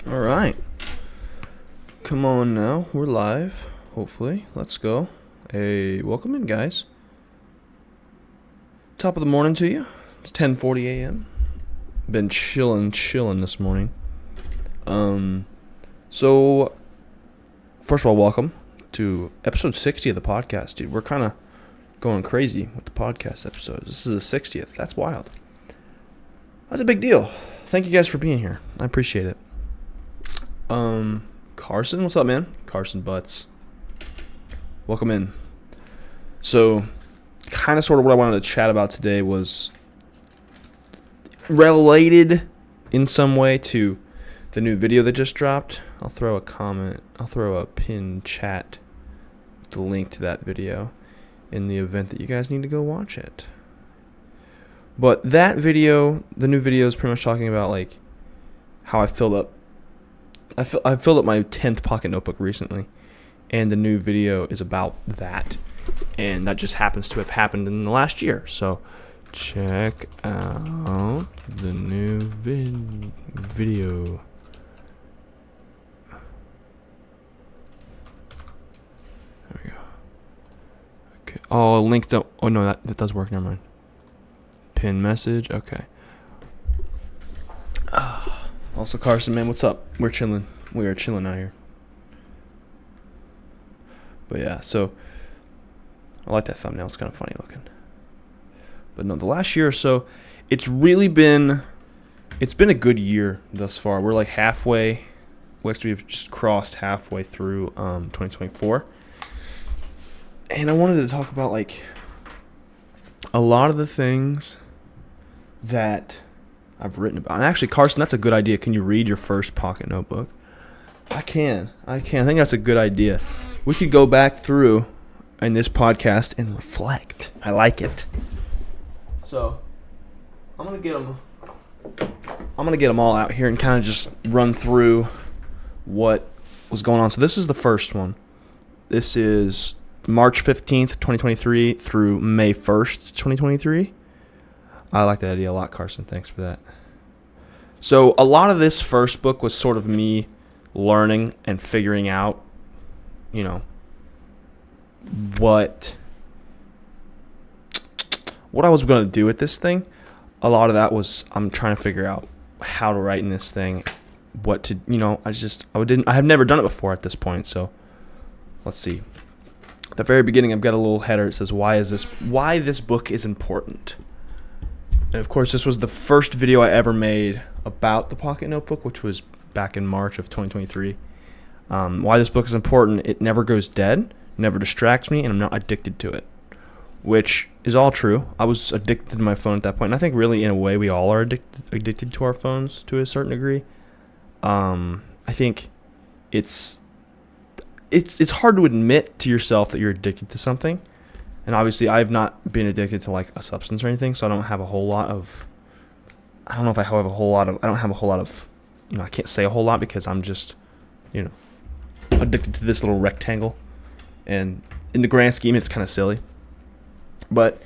All right. Come on now. We're live. Hopefully. Let's go. Hey, welcome in, guys. Top of the morning to you. It's 10:40 a.m. Been chilling this morning. So first of all, welcome to episode 60 of the podcast, dude. We're kind of going crazy with the podcast episodes. This is the 60th. That's wild. That's a big deal. Thank you guys for being here. I appreciate it. Carson, what's up, man? Carson Butts. Welcome in. So, kind of sort of what I wanted to chat about today was related in some way to the new video that just dropped. I'll throw a pinned chat, the link to that video in the event that you guys need to go watch it. But that video, the new video, is pretty much talking about like how I filled up my 10th pocket notebook recently, and the new video is about that, and that just happens to have happened in the last year. So check out the new video. There we go. Okay. Oh, links don't. Oh no, that does work. Never mind. Pin message. Okay. Also, Carson, man, what's up? We're chilling. We are chilling out here. But yeah, so I like that thumbnail. It's kind of funny looking. But no, the last year or so, it's been a good year thus far. We're like halfway. We've just crossed halfway through 2024. And I wanted to talk about like a lot of the things that I've written about. And actually, Carson, that's a good idea. Can you read your first pocket notebook? I can. I think that's a good idea. We could go back through in this podcast and reflect. I like it. So, I'm gonna get them all out here and kind of just run through what was going on. So this is the first one. This is March 15th, 2023 through May 1st, 2023. I like that idea a lot, Carson. Thanks for that. So a lot of this first book was sort of me learning and figuring out, what I was going to do with this thing. A lot of that was I'm trying to figure out how to write in this thing, what to, I have never done it before at this point. So let's see. At the very beginning, I've got a little header. It says, why this book is important. And of course, this was the first video I ever made about the pocket notebook, which was back in March of 2023. Why this book is important: it never goes dead, never distracts me, and I'm not addicted to it, which is all true. I was addicted to my phone at that point, and I think really in a way we all are addicted to our phones to a certain degree. I think it's hard to admit to yourself that you're addicted to something. And obviously, I've not been addicted to like a substance or anything, so I don't have a whole lot of. I don't have a whole lot of. I can't say a whole lot because I'm just, addicted to this little rectangle, and in the grand scheme, it's kind of silly. But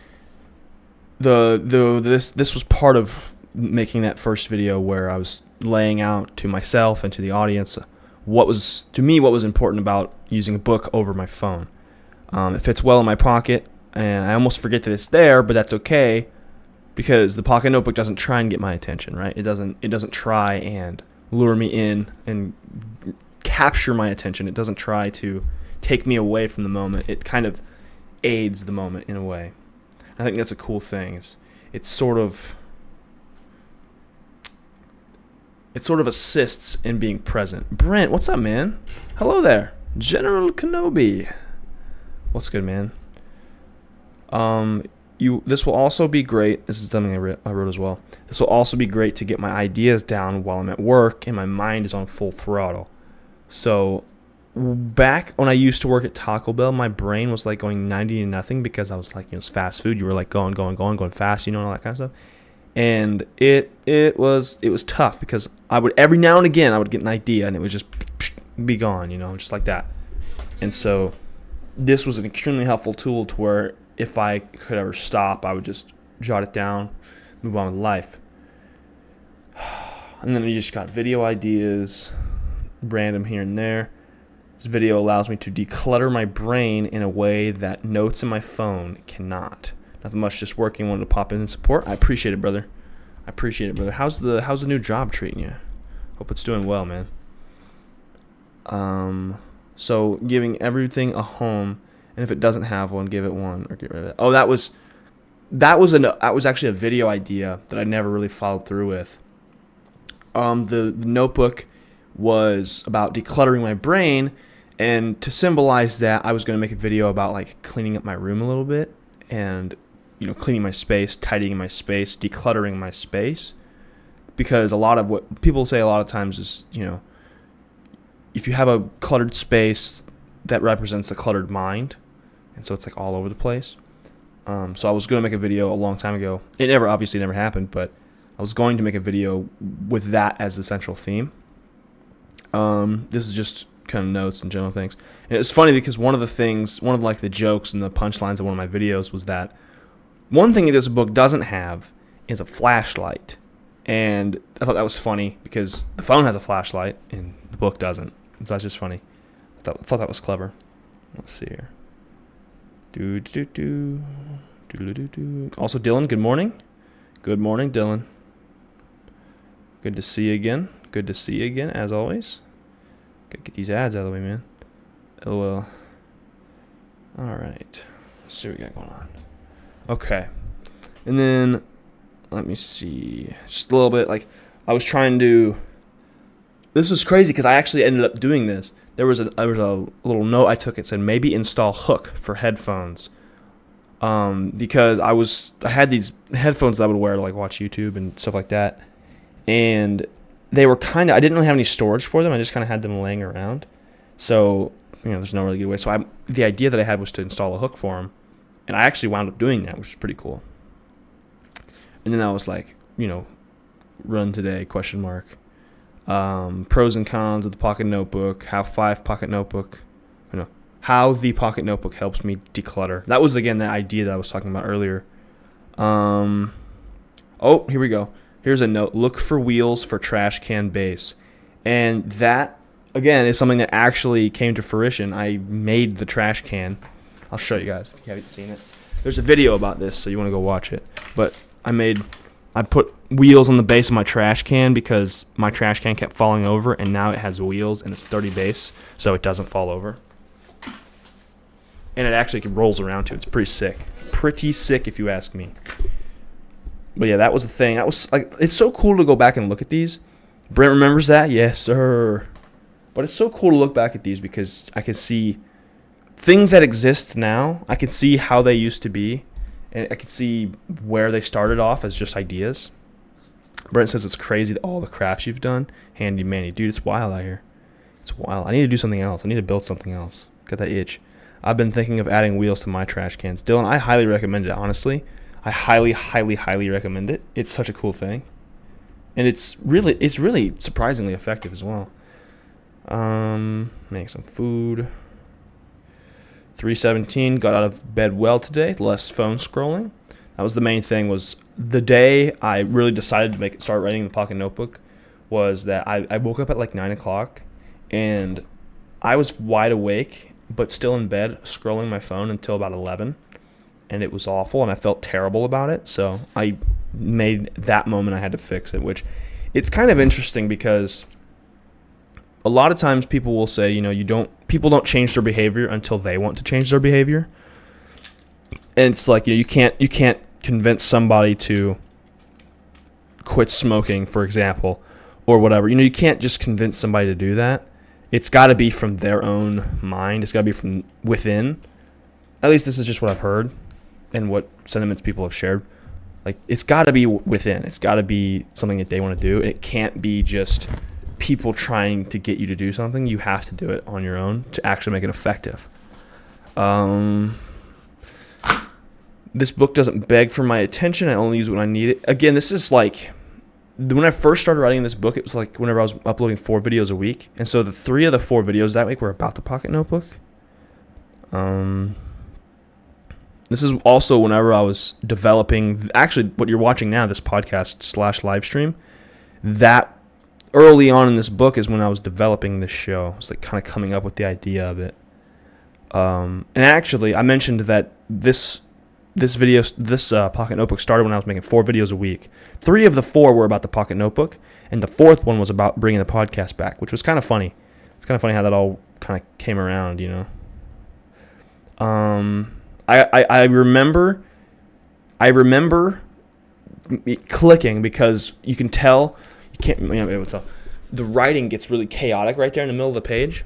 this was part of making that first video where I was laying out to myself and to the audience what was important about using a book over my phone. It fits well in my pocket, and I almost forget that it's there, but that's okay because the pocket notebook doesn't try and get my attention, right? It doesn't try and lure me in and capture my attention. It doesn't try to take me away from the moment. It kind of aids the moment in a way. I think that's a cool thing. It sort of assists in being present. Brent, what's up, man? Hello there. General Kenobi. What's good, man? This will also be great. This is something I wrote as well. This will also be great to get my ideas down while I'm at work and my mind is on full throttle. So back when I used to work at Taco Bell, my brain was like going 90 to nothing because I was like, it's fast food. You were like going fast, and all that kind of stuff. And it was tough because I would every now and again I would get an idea and it would just be gone, just like that. And so this was an extremely helpful tool to where if I could ever stop, I would just jot it down, move on with life. And then you just got video ideas, random here and there. This video allows me to declutter my brain in a way that notes in my phone cannot. Nothing much, just working. Wanted to pop in and support. I appreciate it, brother. How's the new job treating you? Hope it's doing well, man. So giving everything a home, and if it doesn't have one, give it one or get rid of it. Oh, that was actually a video idea that I never really followed through with. The notebook was about decluttering my brain, and to symbolize that, I was going to make a video about like cleaning up my room a little bit and, you know, cleaning my space, tidying my space, decluttering my space, because a lot of what people say a lot of times is, you know, if you have a cluttered space, that represents a cluttered mind, and so it's like all over the place. So I was going to make a video a long time ago. It obviously never happened, but I was going to make a video with that as the central theme. This is just kind of notes and general things. And it's funny because one of the jokes and the punchlines of one of my videos was that one thing that this book doesn't have is a flashlight. And I thought that was funny because the phone has a flashlight and the book doesn't. So that's just funny. I thought that was clever. Let's see here. Also, Dylan, good morning. Good morning, Dylan. Good to see you again. As always. Gotta get these ads out of the way, man. LOL. Alright. Let's see what we got going on. Okay. And then, let me see. Just a little bit, like, I was trying to... This was crazy because I actually ended up doing this. There was a little note I took. It said, maybe install hook for headphones. Because I had these headphones that I would wear to, like, watch YouTube and stuff like that. And they were I didn't really have any storage for them. I just kind of had them laying around. So, you know, there's no really good way. So the idea that I had was to install a hook for them. And I actually wound up doing that, which was pretty cool. And then I was like, you know, run today, ? Pros and cons of the pocket notebook, how the pocket notebook helps me declutter. That was, again, the idea that I was talking about earlier. Oh, here we go. Here's a note. Look for wheels for trash can base. And that, again, is something that actually came to fruition. I made the trash can. I'll show you guys if you haven't seen it. There's a video about this, so you want to go watch it. But I put wheels on the base of my trash can because my trash can kept falling over, and now it has wheels, and it's 30 base, so it doesn't fall over. And it actually rolls around, too. It's pretty sick. Pretty sick, if you ask me. But yeah, that was the thing. That was like, it's so cool to go back and look at these. Brent remembers that? Yes, sir. But it's so cool to look back at these because I can see things that exist now. I can see how they used to be. And I can see where they started off as just ideas. Brent says it's crazy all the crafts you've done. Handy manny. Dude, it's wild out here. It's wild. I need to do something else. I need to build something else. Got that itch. I've been thinking of adding wheels to my trash cans. Dylan, I highly recommend it, honestly. I highly, highly, highly recommend it. It's such a cool thing. And it's really surprisingly effective as well. Make some food. 3:17, got out of bed well today, less phone scrolling. That was the main thing. Was the day I really decided to start writing the pocket notebook was that I woke up at like 9 o'clock and I was wide awake but still in bed scrolling my phone until about 11, and it was awful and I felt terrible about it. So I made that moment I had to fix it, which it's kind of interesting because a lot of times people will say, you know, people don't change their behavior until they want to change their behavior. And it's like, you know, you can't convince somebody to quit smoking, for example, or whatever. You know, you can't just convince somebody to do that. It's got to be from their own mind. It's got to be from within. At least this is just what I've heard and what sentiments people have shared. Like, it's got to be within. It's got to be something that they want to do. It can't be just people trying to get you to do something. You have to do it on your own to actually make it effective. This book doesn't beg for my attention. I only use it when I need it. Again, this is like, when I first started writing this book, it was like whenever I was uploading 4 videos a week. And so the 3 of the 4 videos that week were about the pocket notebook. This is also whenever I was developing, actually what you're watching now, this podcast / live stream, that early on in this book is when I was developing this show. I was like kind of coming up with the idea of it. And actually, I mentioned that this pocket notebook started when I was making 4 videos a week. 3 of the 4 were about the pocket notebook, and the 4th one was about bringing the podcast back, which was kind of funny. It's kind of funny how that all kind of came around, you know. I remember clicking because you can tell, you can't be able to tell, the writing gets really chaotic right there in the middle of the page.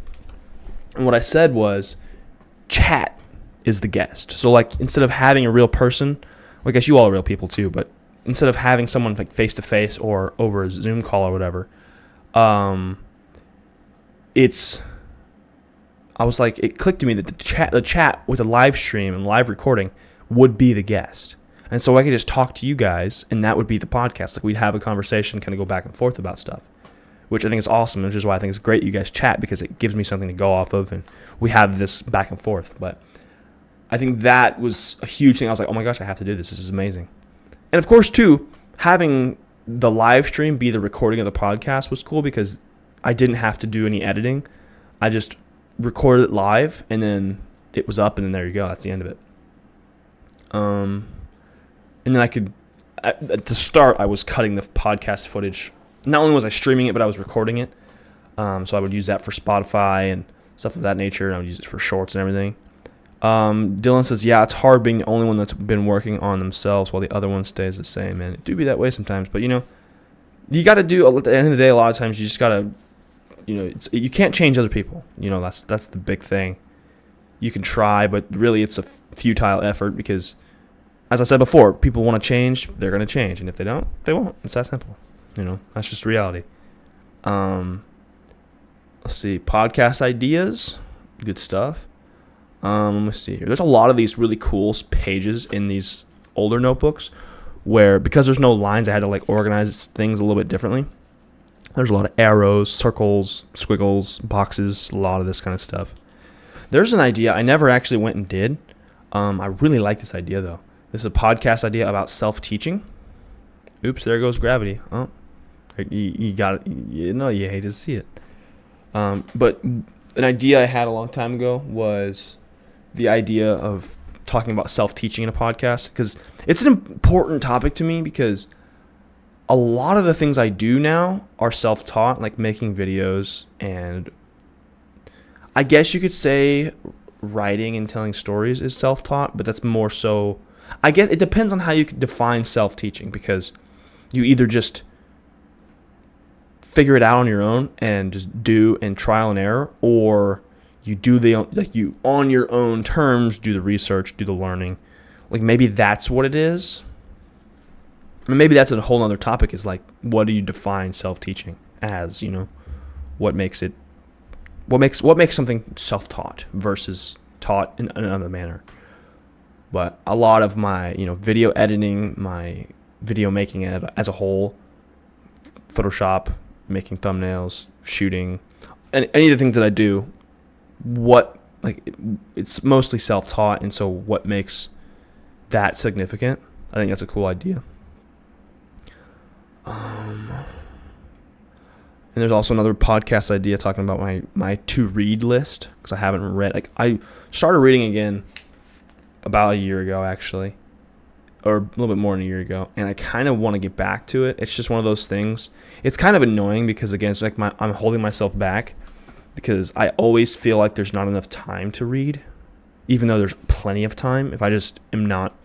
And what I said was, chat is the guest. So like instead of having a real person, well, I guess you all are real people too, but instead of having someone like face to face or over a Zoom call or whatever, I was like, it clicked to me that the chat with a live stream and live recording would be the guest. And so I could just talk to you guys, and that would be the podcast. Like we'd have a conversation, kind of go back and forth about stuff, which I think is awesome, which is why I think it's great you guys chat, because it gives me something to go off of, and we have this back and forth. But I think that was a huge thing. I was like, oh my gosh, I have to do this. This is amazing. And of course, too, having the live stream be the recording of the podcast was cool because I didn't have to do any editing. I just recorded it live, and then it was up, and then there you go. That's the end of it. And then I could, at the start, I was cutting the podcast footage. Not only was I streaming it, but I was recording it. So I would use that for Spotify and stuff of that nature, and I would use it for shorts and everything. Dylan says, yeah, it's hard being the only one that's been working on themselves while the other one stays the same, man. It do be that way sometimes, but, you know, you got to do, at the end of the day, a lot of times you just got to, you know, you can't change other people. You know, that's the big thing. You can try, but really it's a futile effort because, as I said before, people want to change, they're going to change. And if they don't, they won't. It's that simple. You know, that's just reality. Let's see. Podcast ideas. Good stuff. Let's see here. There's a lot of these really cool pages in these older notebooks where, because there's no lines, I had to like organize things a little bit differently. There's a lot of arrows, circles, squiggles, boxes, a lot of this kind of stuff. There's an idea I never actually went and did. I really like this idea, though. This is a podcast idea about self-teaching. Oops, there goes gravity. Oh, you got it. You know, you hate to see it. But an idea I had a long time ago was the idea of talking about self-teaching in a podcast, because it's an important topic to me, because a lot of the things I do now are self-taught, like making videos, and I guess you could say writing and telling stories is self-taught, but that's more so, I guess it depends on how you define self-teaching, because you either just figure it out on your own and just do and trial and error, or you do you on your own terms do the research, do the learning. Like maybe that's what it is. I mean, maybe that's a whole other topic, is like, what do you define self-teaching as? You know, what makes something self-taught versus taught in another manner. But a lot of my, you know, video editing, my video making as a whole, Photoshop, making thumbnails, shooting, and any of the things that I do, it's mostly self-taught, and so what makes that significant? I think that's a cool idea. And there's also another podcast idea talking about my to-read list, because I haven't read. Like, I started reading again about a year ago, actually, or a little bit more than a year ago, and I kind of want to get back to it. It's just one of those things. It's kind of annoying because, again, it's like I'm holding myself back because I always feel like there's not enough time to read, even though there's plenty of time. If I just am not,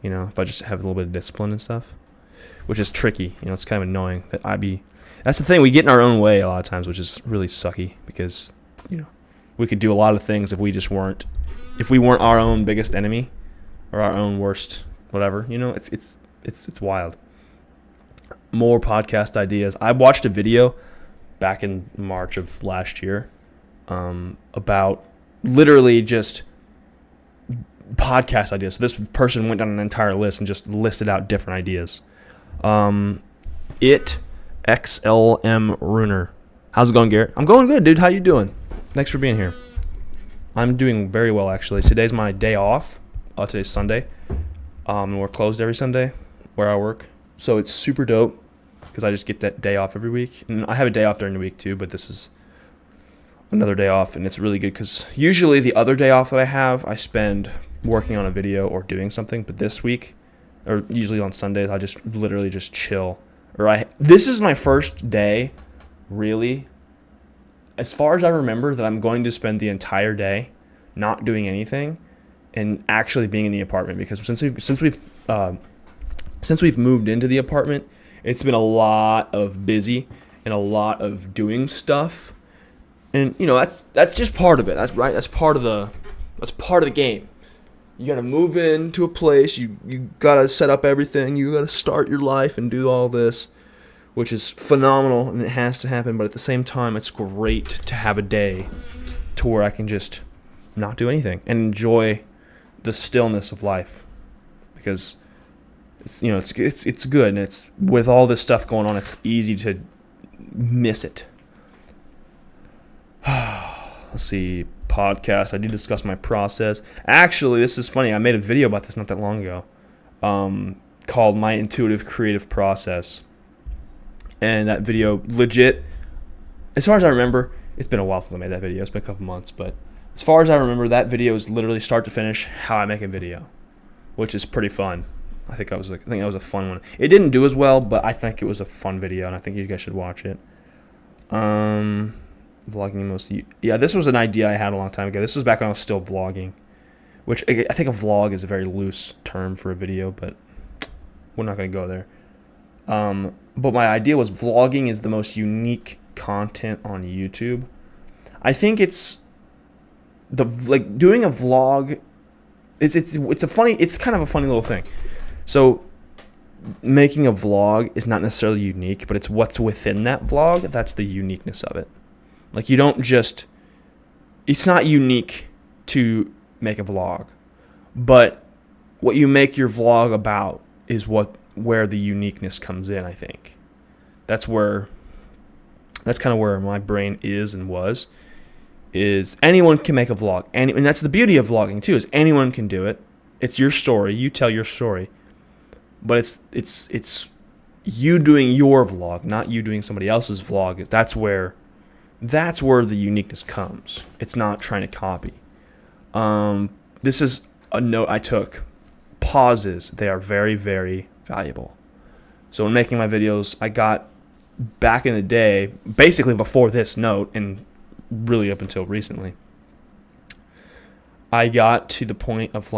you know, if I just have a little bit of discipline and stuff, which is tricky. You know, it's kind of annoying that that's the thing. We get in our own way a lot of times, which is really sucky, because, you know, we could do a lot of things if we weren't our own biggest enemy or our own worst whatever. You know, it's wild. More podcast ideas. I watched a video back in March of last year about literally just podcast ideas. So this person went down an entire list and just listed out different ideas. XLM Runer. How's it going, Garrett? I'm going good, dude. How you doing? Thanks for being here. I'm doing very well, actually. Today's my day off. Today's Sunday. We're closed every Sunday where I work, so it's super dope. because I just get that day off every week. And I have a day off during the week too, but this is another day off, and it's really good because usually the other day off that I have, I spend working on a video or doing something. But this week, or usually on Sundays, I just literally just chill. This is my first day, really, as far as I remember, that I'm going to spend the entire day not doing anything and actually being in the apartment, because since we've moved into the apartment, it's been a lot of busy and a lot of doing stuff. And that's just part of it. That's right. That's part of the game. You gotta move into a place. You gotta set up everything. You gotta start your life and do all this, which is phenomenal, and it has to happen. But at the same time, it's great to have a day to where I can just not do anything and enjoy the stillness of life, because it's good, and it's with all this stuff going on, it's easy to miss it. Let's see, podcast. I did discuss my process. Actually, this is funny. I made a video about this not that long ago, called My Intuitive Creative Process. And that video, legit, as far as I remember, it's been a while since I made that video. It's been a couple months, but as far as I remember, that video is literally start to finish how I make a video, which is pretty fun. I think that was a fun one. It didn't do as well, but I think it was a fun video, and I think you guys should watch it. Vlogging mostly. Yeah, this was an idea I had a long time ago. This was back when I was still vlogging, which I think a vlog is a very loose term for a video, but we're not going to go there. But my idea was vlogging is the most unique content on YouTube. I think it's doing a vlog. It's kind of a funny little thing. So making a vlog is not necessarily unique, but it's what's within that vlog that's the uniqueness of it. Like, you don't just, it's not unique to make a vlog, but what you make your vlog about is where the uniqueness comes in, I think. That's kind of where my brain is and was, is anyone can make a vlog. And that's the beauty of vlogging too, is anyone can do it. It's your story. You tell your story. But it's you doing your vlog, not you doing somebody else's vlog. That's where the uniqueness comes. It's not trying to copy. This is a note I took. Pauses. They are very, very valuable. So when making my videos, I got back in the day, basically before this note, and really up until recently, I got to the point of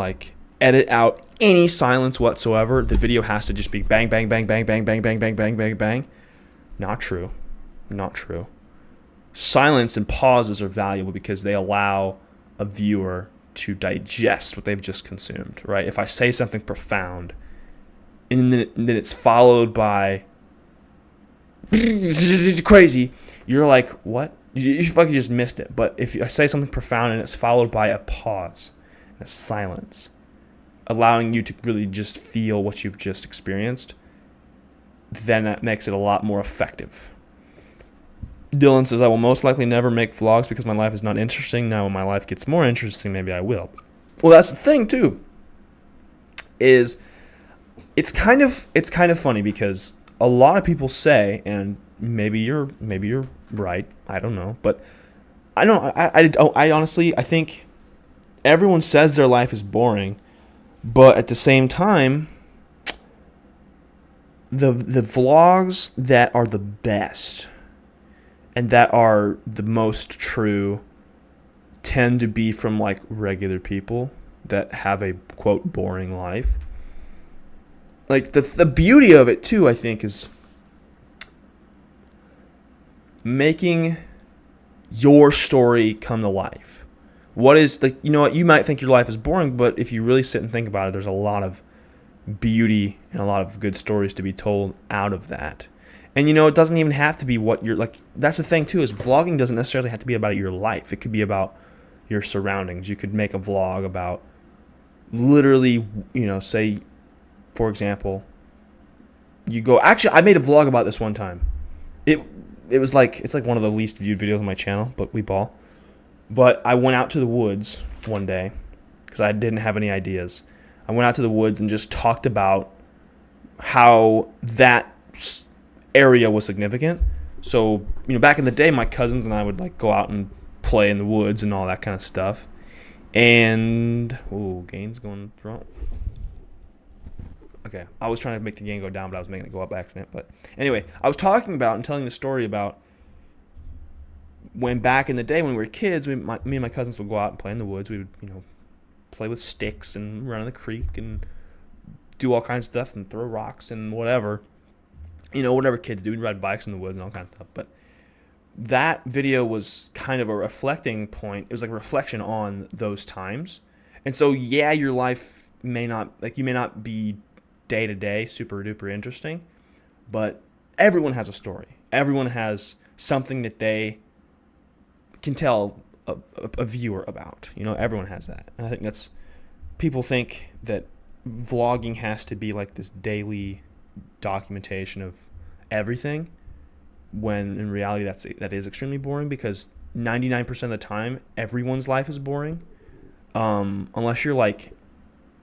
edit out any silence whatsoever. The video has to just be bang, bang, bang, bang, bang, bang, bang, bang, bang, bang, bang. Not true. Silence and pauses are valuable because they allow a viewer to digest what they've just consumed, right? If I say something profound and then it's followed by crazy, you're like, what? You fucking just missed it. But if I say something profound and it's followed by a pause, a silence, allowing you to really just feel what you've just experienced, then that makes it a lot more effective. Dylan says, I will most likely never make vlogs because my life is not interesting. Now when my life gets more interesting, maybe I will. Well, that's the thing too, is it's kind of funny because a lot of people say, and maybe you're right, I don't know, but I honestly, I think everyone says their life is boring, but at the same time, the vlogs that are the best and that are the most true tend to be from regular people that have a quote boring life. The beauty of it too, I think, is making your story come to life. What is what you might think your life is boring, but if you really sit and think about it, there's a lot of beauty and a lot of good stories to be told out of that. And it doesn't even have to be what you're that's the thing too, is vlogging doesn't necessarily have to be about your life. It could be about your surroundings. You could make a vlog about literally, say, for example, I made a vlog about this one time. It was it's one of the least viewed videos on my channel, but we ball. But I went out to the woods one day because I didn't have any ideas. I went out to the woods and just talked about how that area was significant. So, back in the day, my cousins and I would like go out and play in the woods and all that kind of stuff. And gain's going wrong. Okay, I was trying to make the gain go down, but I was making it go up by accident. But anyway, I was talking about and telling the story about when back in the day when we were kids, me and my cousins would go out and play in the woods. We would, play with sticks and run in the creek and do all kinds of stuff and throw rocks and whatever. Whatever kids do. We'd ride bikes in the woods and all kinds of stuff. But that video was kind of a reflecting point. It was like a reflection on those times. And so, yeah, your life may not be day to day super duper interesting, but everyone has a story. Everyone has something that they can tell a viewer about. Everyone has that. And I think people think that vlogging has to be like this daily documentation of everything, when in reality that is extremely boring, because 99% of the time everyone's life is boring, unless you're like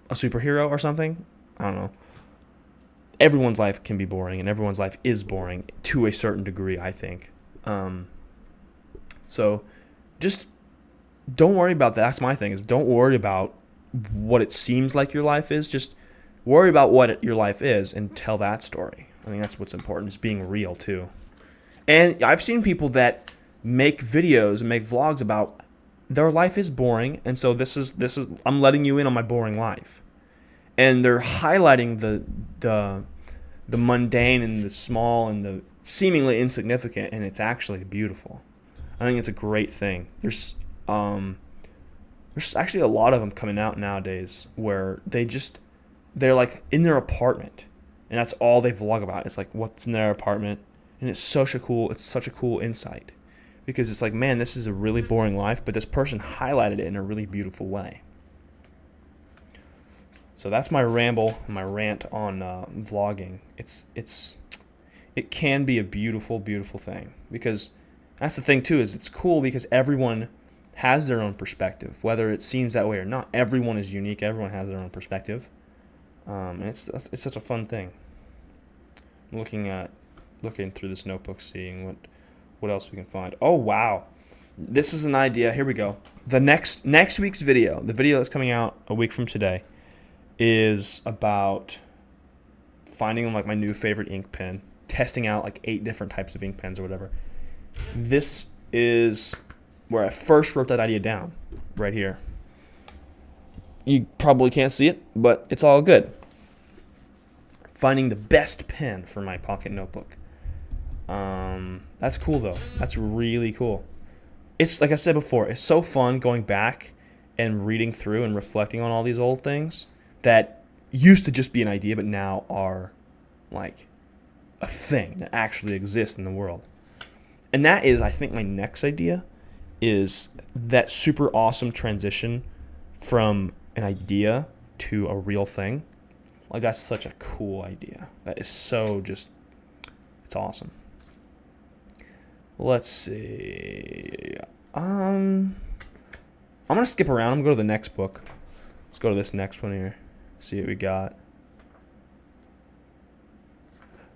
a superhero or something. I don't know. Everyone's life can be boring, and everyone's life is boring to a certain degree, I think. So just don't worry about that. That's my thing, is don't worry about what it seems like your life is. Just worry about what your life is and tell that story. I think that's what's important, is being real too. And I've seen people that make videos and make vlogs about their life is boring, and so this is I'm letting you in on my boring life. And they're highlighting the mundane and the small and the seemingly insignificant, and it's actually beautiful. I think it's a great thing. There's actually a lot of them coming out nowadays where they're like in their apartment, and that's all they vlog about. It's like what's in their apartment, and it's such a cool insight, because it's like, man, this is a really boring life, but this person highlighted it in a really beautiful way. So that's my ramble, my rant on vlogging. It can be a beautiful, beautiful thing, because that's the thing too, is it's cool because everyone has their own perspective, whether it seems that way or not. Everyone is unique. Everyone has their own perspective, and it's such a fun thing. I'm looking through this notebook, seeing what else we can find. Oh wow, this is an idea. Here we go. The next week's video, the video that's coming out a week from today, is about finding like my new favorite ink pen, testing out like 8 different types of ink pens or whatever. This is where I first wrote that idea down, right here. You probably can't see it, but it's all good. Finding the best pen for my pocket notebook. That's cool though. That's really cool. It's like I said before, it's so fun going back and reading through and reflecting on all these old things that used to just be an idea, but now are like a thing that actually exists in the world. And that is, I think, my next idea is that super awesome transition from an idea to a real thing. Like, that's such a cool idea. That is so just, it's awesome. Let's see. I'm going to skip around. I'm going to go to the next book. Let's go to this next one here. See what we got.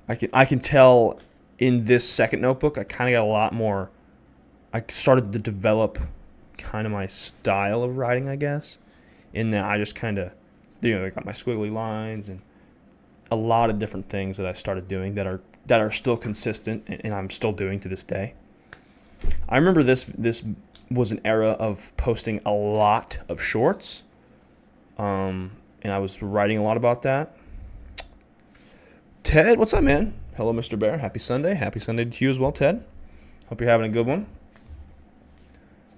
I can tell in this second notebook, I kind of got a lot more. I started to develop kind of my style of writing, I guess. In that I just kind of, I got my squiggly lines and a lot of different things that I started doing that are still consistent, and I'm still doing to this day. I remember this was an era of posting a lot of shorts, and I was writing a lot about that. Ted, what's up, man? Hello, Mr. Bear. Happy Sunday. Happy Sunday to you as well, Ted. Hope you're having a good one.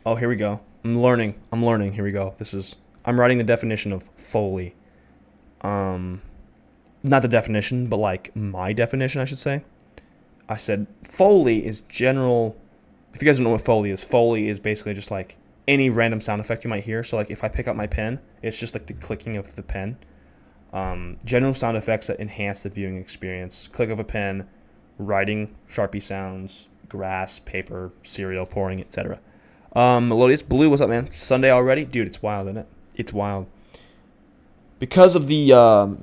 Oh, here we go. I'm learning. Here we go. I'm writing the definition of Foley. Not the definition, but like my definition, I should say. I said Foley is general. If you guys don't know what Foley is basically just like any random sound effect you might hear. So like if I pick up my pen, it's just like the clicking of the pen. General sound effects that enhance the viewing experience. Click of a pen, writing, Sharpie sounds, grass, paper, cereal, pouring, etc. Melodious Blue, what's up, man? Sunday already? Dude, it's wild, isn't it? It's wild. Because of the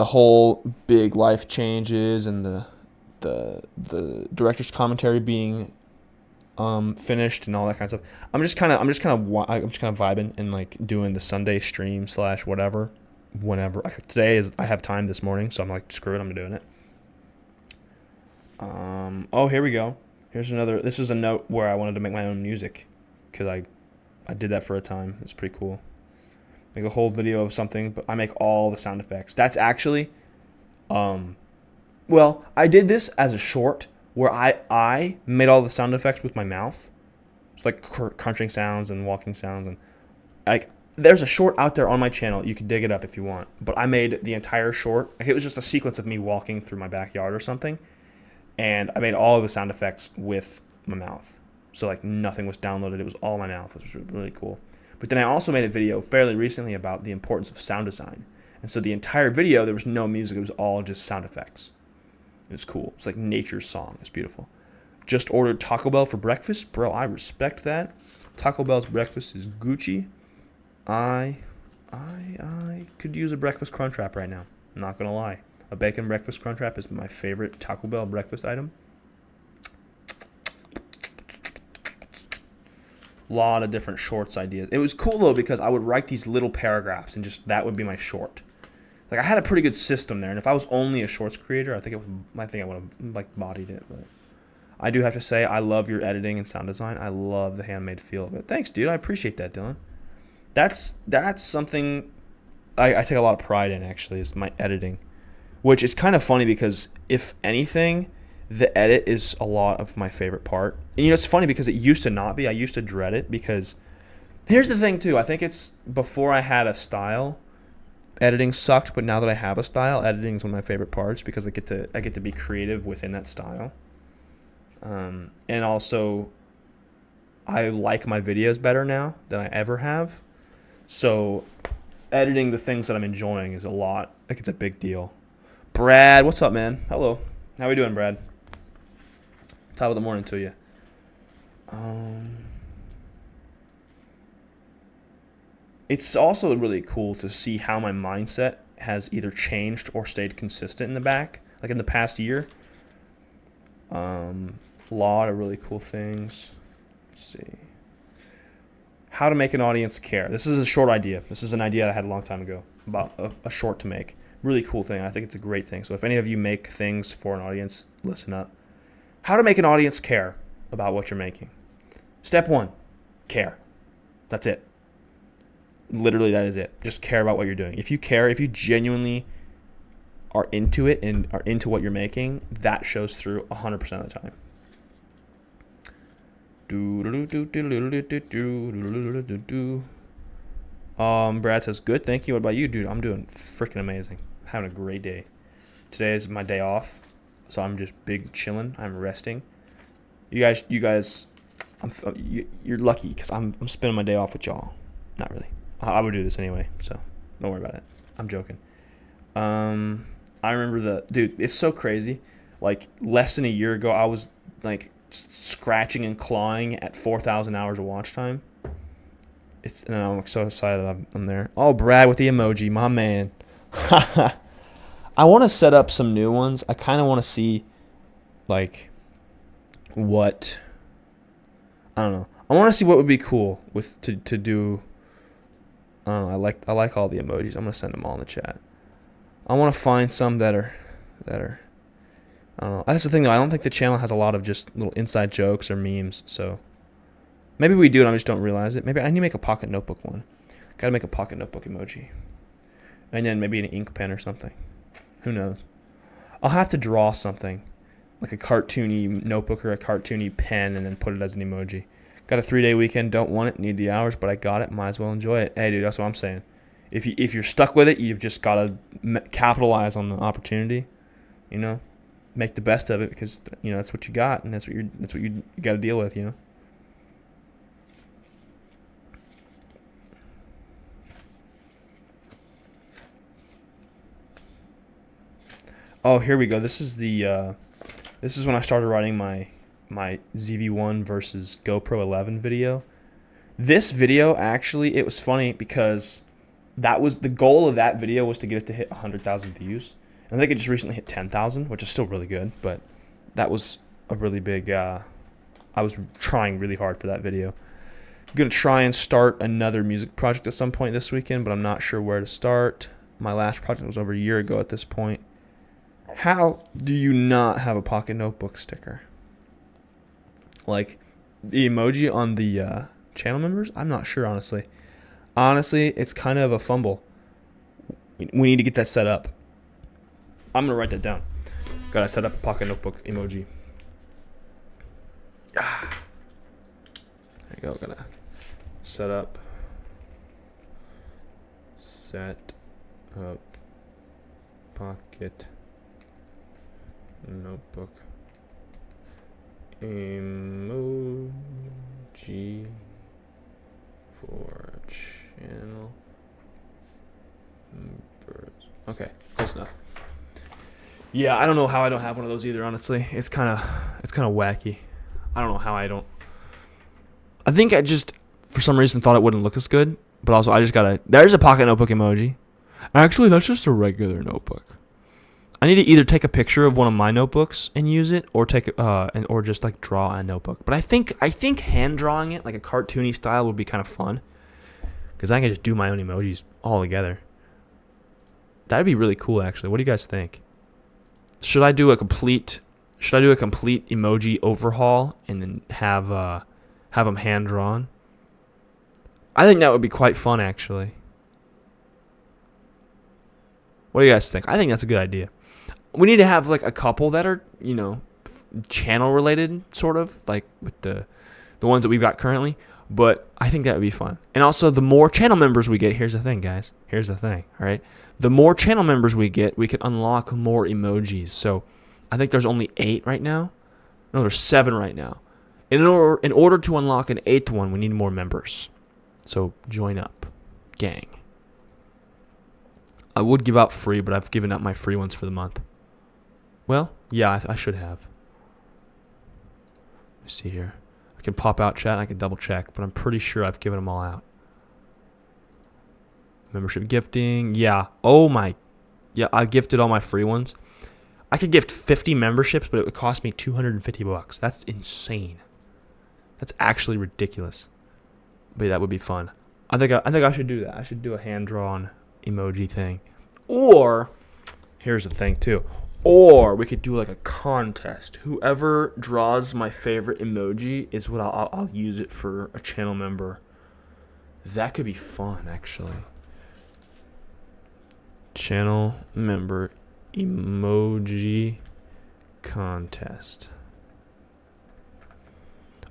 whole big life changes and the the director's commentary being finished and all that kind of stuff. I'm just kind of vibing and like doing the Sunday stream / whatever whenever. Today I have time this morning, so I'm like, screw it, I'm doing it. Oh, here we go. Here's another. This is a note where I wanted to make my own music, because I did that for a time. It's pretty cool. Make a whole video of something, but I make all the sound effects. That's actually, well, I did this as a short where I made all the sound effects with my mouth. It's like crunching sounds and walking sounds, and like there's a short out there on my channel. You can dig it up if you want. But I made the entire short. Like, it was just a sequence of me walking through my backyard or something, and I made all of the sound effects with my mouth. So like nothing was downloaded. It was all my mouth, which was really cool. But then I also made a video fairly recently about the importance of sound design. And so the entire video, there was no music. It was all just sound effects. It was cool. It's like nature's song. It's beautiful. Just ordered Taco Bell for breakfast. Bro, I respect that. Taco Bell's breakfast is Gucci. I could use a breakfast crunch wrap right now. I'm not going to lie. A bacon breakfast crunch wrap is my favorite Taco Bell breakfast item. A lot of different shorts ideas. It was cool though, because I would write these little paragraphs and just that would be my short. Like, I had a pretty good system there, and if I was only a shorts creator, I think I would have like bodied it. But I do have to say, I love your editing and sound design. I love the handmade feel of it. Thanks, dude. I appreciate that, Dylan. That's something I take a lot of pride in, actually, is my editing, which is kind of funny because if anything, the edit is a lot of my favorite part. And it's funny because it used to not be. I used to dread it because here's the thing too. I think it's before I had a style, editing sucked, but now that I have a style, editing is one of my favorite parts because I get to be creative within that style. And also, I like my videos better now than I ever have. So editing the things that I'm enjoying is a lot. Like, it's a big deal. Brad, what's up, man? Hello. How we doing, Brad? Top of the morning to you. It's also really cool to see how my mindset has either changed or stayed consistent in the back, like in the past year. A lot of really cool things. Let's see. How to make an audience care. This is a short idea. This is an idea I had a long time ago about a short to make. Really cool thing. I think it's a great thing. So if any of you make things for an audience, listen up. How to make an audience care about what you're making. Step 1, care. That's it. Literally, that is it. Just care about what you're doing. If you care, if you genuinely are into it and are into what you're making, that shows through 100% of the time. Brad says, good, thank you. What about you, dude? I'm doing freaking amazing. Having a great day. Today is my day off, so I'm just big chilling. I'm resting. You guys, you're lucky because I'm spending my day off with y'all. Not really. I would do this anyway, so don't worry about it. I'm joking. I remember dude, it's so crazy. Like, less than a year ago, I was like scratching and clawing at 4,000 hours of watch time. And I'm so excited that I'm there. Oh, Brad with the emoji, my man. I want to set up some new ones. I kind of want to see, like, what, I don't know. I want to see what would be cool to do. I don't know. I like all the emojis. I'm gonna send them all in the chat. I want to find some that are. I don't know. That's the thing though. I don't think the channel has a lot of just little inside jokes or memes. So maybe we do, and I just don't realize it. Maybe I need to make a pocket notebook one. Gotta make a pocket notebook emoji, and then maybe an ink pen or something. Who knows? I'll have to draw something, like a cartoony notebook or a cartoony pen, and then put it as an emoji. Got a 3-day weekend, don't want it, need the hours, but I got it, might as well enjoy it. Hey, dude, that's what I'm saying. If you're stuck with it, you've just got to capitalize on the opportunity, you know? Make the best of it because, you know, that's what you got, and that's what you got to deal with, you know? Oh, here we go. This is when I started writing my ZV-1 versus GoPro 11 video. This video, actually, it was funny because that was the goal of that video was to get it to hit 100,000 views. And I think it just recently hit 10,000, which is still really good, but that was a really big. I was trying really hard for that video. I'm gonna try and start another music project at some point this weekend, but I'm not sure where to start. My last project was over a year ago at this point. How do you not have a pocket notebook sticker? Like the emoji on the channel members? I'm not sure, honestly. Honestly, it's kind of a fumble. We need to get that set up. I'm going to write that down. Gotta set up a pocket notebook emoji. There you go. Gonna set up. Set up pocket notebook emoji for channel members. Okay, close enough. Yeah, I don't know how I don't have one of those either, honestly. It's kind of wacky. I don't know how I don't. I think I just, for some reason, thought it wouldn't look as good. But also, I just gotta. There's a pocket notebook emoji. Actually, that's just a regular notebook. I need to either take a picture of one of my notebooks and use it, or or just like draw a notebook. But I think hand drawing it like a cartoony style would be kind of fun, because I can just do my own emojis all together. That'd be really cool, actually. What do you guys think? Should I do a complete emoji overhaul and then have them hand drawn? I think that would be quite fun, actually. What do you guys think? I think that's a good idea. We need to have like a couple that are, channel related, sort of, like with the ones that we've got currently. But I think that would be fun. And also, the more channel members we get, here's the thing, guys. Here's the thing, all right? The more channel members we get, we can unlock more emojis. So I think there's only 8 right now. No, there's 7 right now. In order to unlock an 8th one, we need more members. So join up, gang. I would give out free, but I've given out my free ones for the month. Well, yeah, I should have. Let's see here. I can pop out chat and I can double check, but I'm pretty sure I've given them all out. Membership gifting. Yeah. Oh my. Yeah, I gifted all my free ones. I could gift 50 memberships, but it would cost me $250. That's insane. That's actually ridiculous. But that would be fun. I think I should do that. I should do a hand-drawn emoji thing. Or, here's the thing too. Or we could do like a contest. Whoever draws my favorite emoji is what I'll use it for a channel member. That could be fun, actually. Channel member emoji contest.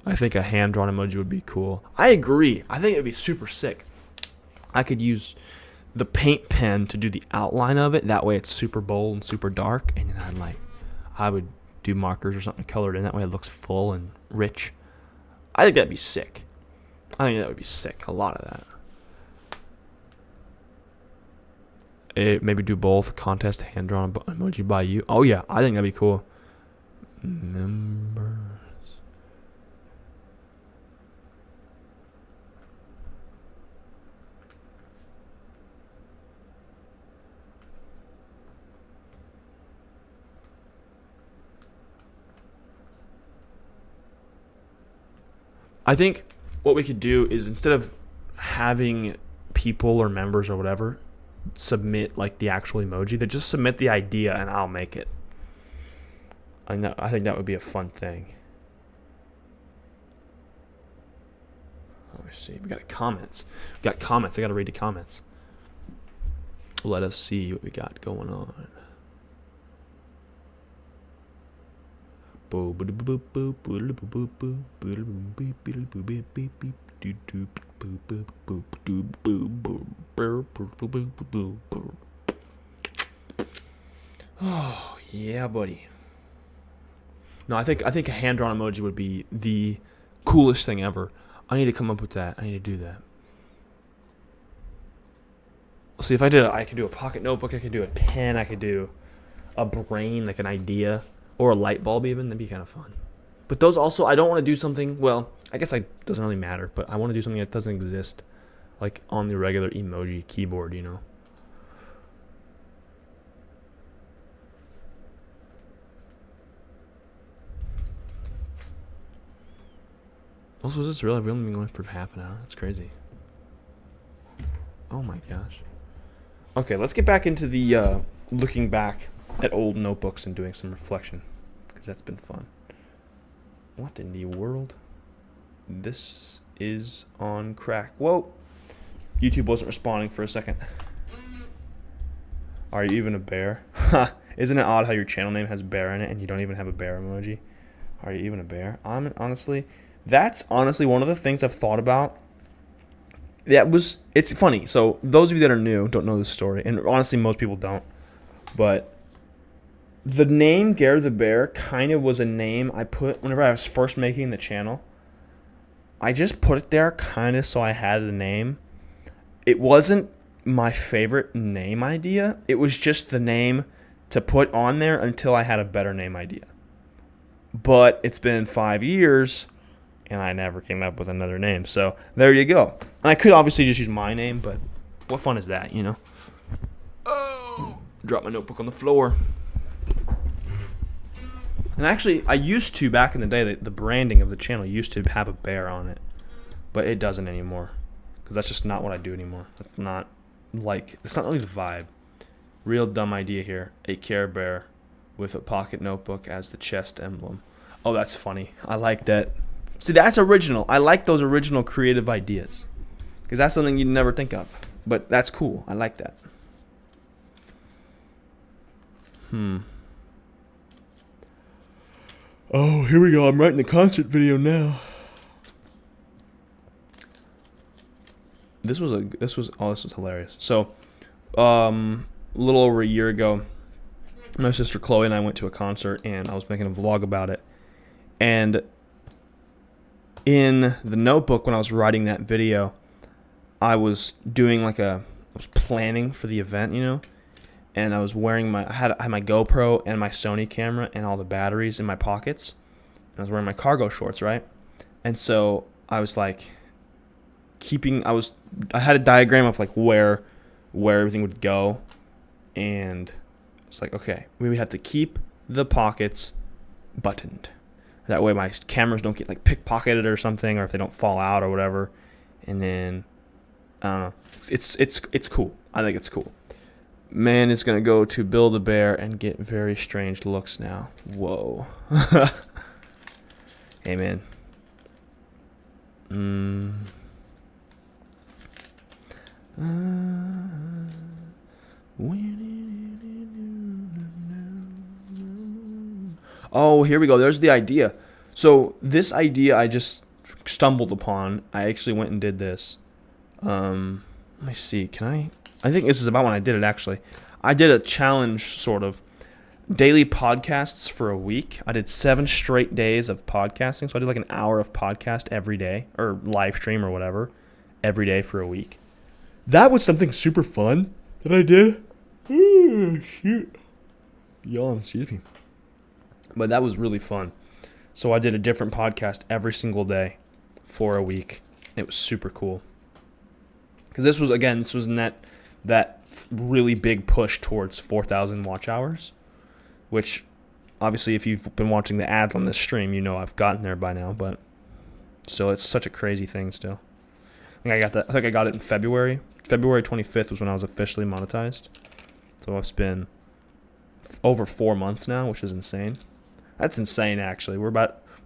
I think a hand-drawn emoji would be cool. I agree. I think it would be super sick. I could use the paint pen to do the outline of it. That way it's super bold and super dark. And then I would do markers or something colored in. That way it looks full and rich. I think that'd be sick. I think that would be sick. A lot of that. Maybe do both. Contest, hand-drawn emoji by you. Oh, yeah. I think that'd be cool. Members. I think what we could do is, instead of having people or members or whatever submit like the actual emoji, they just submit the idea and I'll make it. I think that would be a fun thing. Let me see. We got comments. I got to read the comments. Let us see what we got going on. Oh yeah, buddy. No, I think a hand-drawn emoji would be the coolest thing ever. I need to come up with that. I need to do that. See, if I did it, I could do a pocket notebook. I could do a pen. I could do a brain, like an idea. Or a light bulb even. That'd be kind of fun. But those also, I don't want to do something, well, I guess it doesn't really matter, but I want to do something that doesn't exist, like on the regular emoji keyboard, Also, is this really? We've only been going for half an hour. That's crazy. Oh my gosh. Okay, let's get back into the looking back at old notebooks and doing some reflection, because that's been fun. What in the world? This is on crack. Whoa. YouTube wasn't responding for a second. Are you even a bear? Isn't it odd how your channel name has bear in it and you don't even have a bear emoji? Are you even a bear? That's honestly one of the things I've thought about. It's funny. So those of you that are new don't know this story, and honestly most people don't. But the name GareTheBear kind of was a name I put whenever I was first making the channel. I just put it there kind of so I had a name. It wasn't my favorite name idea. It was just the name to put on there until I had a better name idea. But it's been 5 years, and I never came up with another name. So there you go. And I could obviously just use my name, but what fun is that, you know? Oh, drop my notebook on the floor. And actually, I used to, back in the day, the branding of the channel used to have a bear on it. But it doesn't anymore. Because that's just not what I do anymore. It's not really the vibe. Real dumb idea here. A Care Bear with a pocket notebook as the chest emblem. Oh, that's funny. I like that. See, that's original. I like those original creative ideas. Because that's something you'd never think of. But that's cool. I like that. Oh, here we go. I'm writing the concert video now. This was hilarious. So, a little over a year ago, my sister Chloe and I went to a concert, and I was making a vlog about it. And in the notebook, when I was writing that video, I was planning for the event, you know, and I was wearing I had my GoPro and my Sony camera and all the batteries in my pockets. And I was wearing my cargo shorts, right? And so I was like, I had a diagram of like where everything would go, and it's like, okay, we have to keep the pockets buttoned. That way my cameras don't get like pickpocketed or something, or if they don't fall out or whatever. And then I don't know. It's cool. I think it's cool. Man is gonna go to Build-A-Bear and get very strange looks now. Whoa. Hey man. Oh, here we go. There's the idea. So this idea I just stumbled upon. I actually went and did this. Let me see. I think this is about when I did it, actually. I did a challenge, sort of. Daily podcasts for a week. I did 7 straight days of podcasting. So I did like an hour of podcast every day, or live stream or whatever, every day for a week. That was something super fun that I did. Oh, shoot. Yawn, excuse me. But that was really fun. So I did a different podcast every single day for a week. It was super cool. Because this was in that really big push towards 4,000 watch hours, which obviously if you've been watching the ads on this stream, you know I've gotten there by now, but still, it's such a crazy thing still. I think I got it in February. February 25th was when I was officially monetized. So it's been over 4 months now, which is insane. That's insane, actually. We're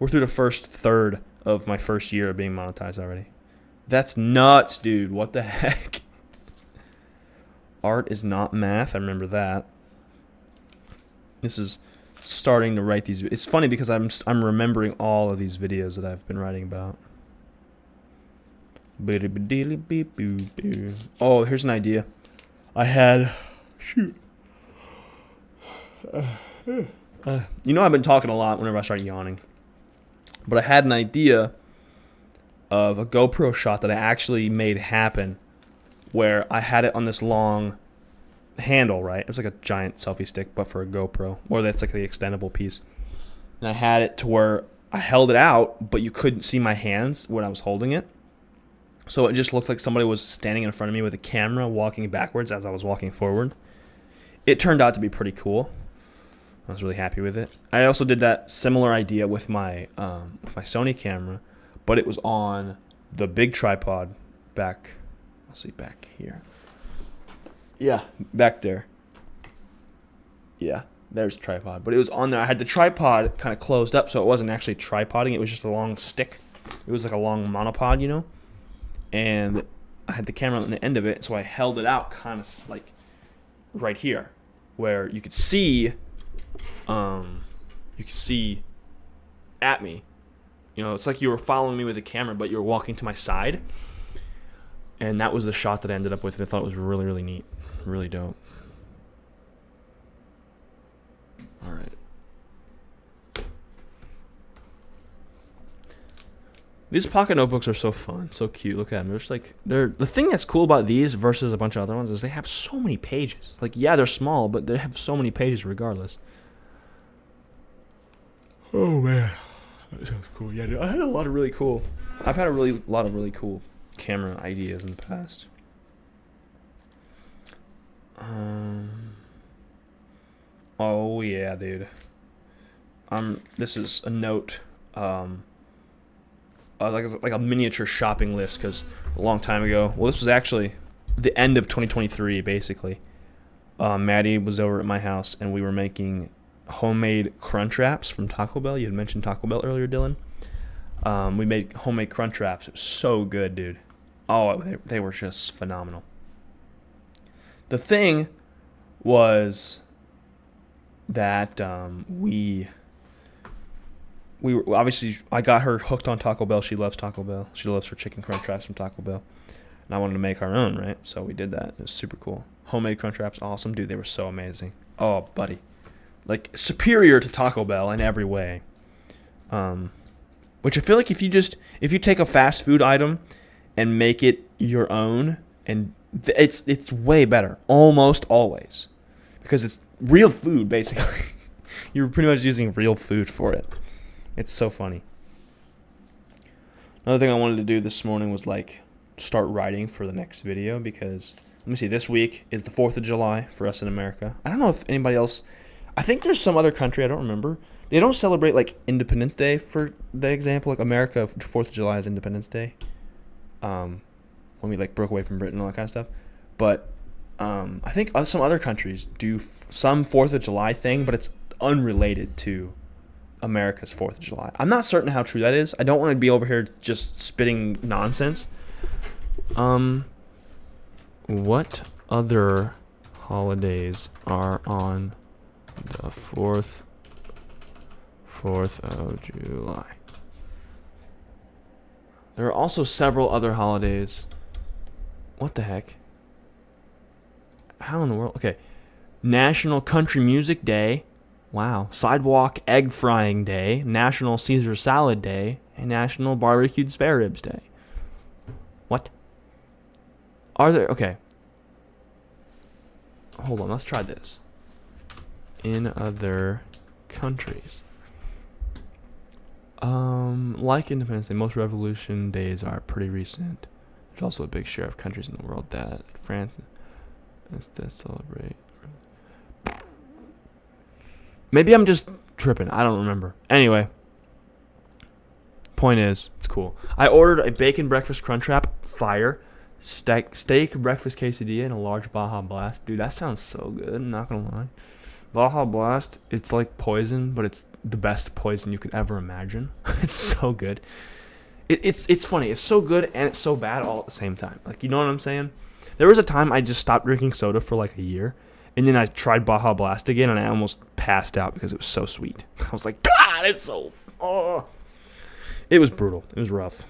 through the first third of my first year of being monetized already. That's nuts, dude. What the heck? Art is not math. I remember that. This is starting to write these. It's funny because I'm remembering all of these videos that I've been writing about. Oh, here's an idea. I had... Shoot. You know I've been talking a lot whenever I start yawning. But I had an idea of a GoPro shot that I actually made happen, where I had it on this long handle, right? It was like a giant selfie stick, but for a GoPro. Or that's like the extendable piece. And I had it to where I held it out, but you couldn't see my hands when I was holding it. So it just looked like somebody was standing in front of me with a camera walking backwards as I was walking forward. It turned out to be pretty cool. I was really happy with it. I also did that similar idea with my my Sony camera, but it was on the big tripod back. Let's see, back here. Yeah, back there. Yeah, there's the tripod. But it was on there. I had the tripod kind of closed up, so it wasn't actually tripoding. It was just a long stick. It was like a long monopod, you know? And I had the camera on the end of it, so I held it out kind of like right here, where you could see at me. You know, it's like you were following me with the camera, but you were walking to my side. And that was the shot that I ended up with, and I thought it was really, really neat. Really dope. All right. These pocket notebooks are so fun, so cute. Look at them. They're just like the thing that's cool about these versus a bunch of other ones is they have so many pages. Like, yeah, they're small, but they have so many pages regardless. Oh man, that sounds cool. Yeah, dude, I've had a lot of really cool camera ideas in the past. Oh yeah, dude. This is a note. Like a miniature shopping list, because a long time ago. Well, this was actually the end of 2023, basically. Maddie was over at my house, and we were making homemade crunch wraps from Taco Bell. You had mentioned Taco Bell earlier, Dylan. We made homemade crunch wraps. It was so good, dude. Oh, they were just phenomenal. The thing was that we were obviously, I got her hooked on Taco Bell. She loves Taco Bell. She loves her chicken crunch wraps from Taco Bell. And I wanted to make our own, right? So we did that. It was super cool. Homemade crunch wraps, awesome. Dude, they were so amazing. Oh, buddy. Like, superior to Taco Bell in every way. Which I feel like if you take a fast food item and make it your own, and it's way better. Almost always. Because it's real food, basically. You're pretty much using real food for it. It's so funny. Another thing I wanted to do this morning was like start writing for the next video, because let me see, this week is the 4th of July for us in America. I don't know if anybody else, I think there's some other country, I don't remember. They don't celebrate like Independence Day, for the example. Like America, 4th of July is Independence Day. When we like broke away from Britain and all that kind of stuff. But I think some other countries do some 4th of July thing, but it's unrelated to America's 4th of July. I'm not certain how true that is. I don't want to be over here just spitting nonsense. What other holidays are on the 4th of July? There are also several other holidays. What the heck? How in the world? Okay. National Country Music Day. Wow. Sidewalk Egg Frying Day, National Caesar Salad Day, and National Barbecued Spare Ribs Day. What? Are there... Okay. Hold on, let's try this. In other countries. Like Independence Day, most revolution days are pretty recent. There's also a big share of countries in the world that France instead celebrate. Maybe I'm just tripping. I don't remember. Anyway, point is, it's cool. I ordered a bacon breakfast crunch wrap, fire, steak breakfast quesadilla, and a large Baja Blast. Dude, that sounds so good. I'm not gonna lie. Baja Blast, it's like poison, but it's the best poison you could ever imagine. It's so good. It's funny. It's so good and it's so bad all at the same time. Like, you know what I'm saying? There was a time I just stopped drinking soda for like a year. And then I tried Baja Blast again, and I almost passed out because it was so sweet. I was like, God, it's so... Oh. It was brutal. It was rough.